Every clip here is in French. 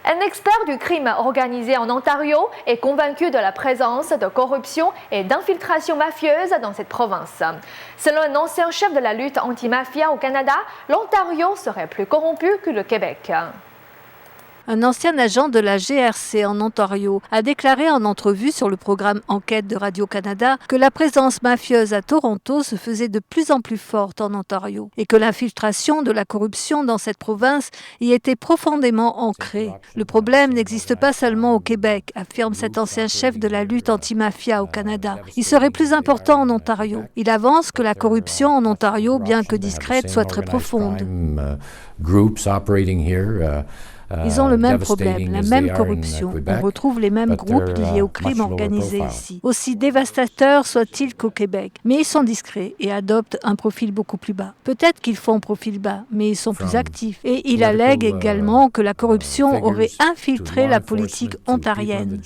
Un expert du crime organisé en Ontario est convaincu de la présence de corruption et d'infiltration mafieuse dans cette province. Selon un ancien chef de la lutte anti-mafia au Canada, l'Ontario serait plus corrompu que le Québec. Un ancien agent de la GRC en Ontario a déclaré en entrevue sur le programme Enquête de Radio-Canada que la présence mafieuse à Toronto se faisait de plus en plus forte en Ontario et que l'infiltration de la corruption dans cette province y était profondément ancrée. Le problème n'existe pas seulement au Québec, affirme cet ancien chef de la lutte anti-mafia au Canada. Il serait plus important en Ontario. Il avance que la corruption en Ontario, bien que discrète, soit très profonde. Ils ont le même problème, la même corruption. On retrouve les mêmes groupes liés au crime organisé ici. Aussi dévastateurs soient-ils qu'au Québec. Mais ils sont discrets et adoptent un profil beaucoup plus bas. Peut-être qu'ils font profil bas, mais ils sont plus actifs. Et il allègue également que la corruption aurait infiltré la politique ontarienne.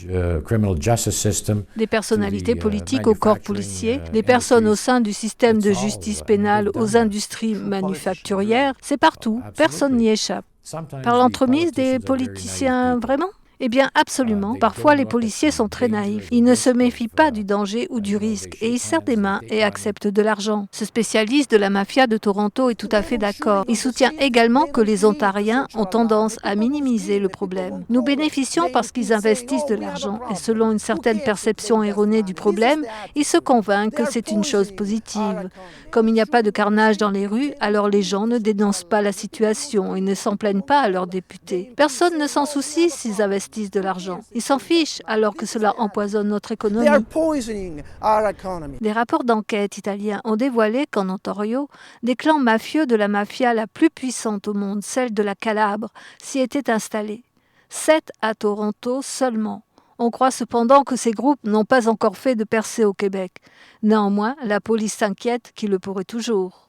Des personnalités politiques au corps policier, des personnes au sein du système de justice pénale aux industries manufacturières, c'est partout. Personne n'y échappe. Par l'entremise des politiciens, vraiment ? Eh bien, absolument. Parfois, les policiers sont très naïfs. Ils ne se méfient pas du danger ou du risque et ils serrent des mains et acceptent de l'argent. Ce spécialiste de la mafia de Toronto est tout à fait d'accord. Il soutient également que les Ontariens ont tendance à minimiser le problème. Nous bénéficions parce qu'ils investissent de l'argent et selon une certaine perception erronée du problème, ils se convainquent que c'est une chose positive. Comme il n'y a pas de carnage dans les rues, alors les gens ne dénoncent pas la situation et ne s'en plaignent pas à leurs députés. Personne ne s'en soucie s'ils investissent de l'argent. Ils s'en fichent alors que cela empoisonne notre économie. Des rapports d'enquête italiens ont dévoilé qu'en Ontario, des clans mafieux de la mafia la plus puissante au monde, celle de la Calabre, s'y étaient installés. 7 à Toronto seulement. On croit cependant que ces groupes n'ont pas encore fait de percée au Québec. Néanmoins, la police s'inquiète qu'il le pourrait toujours.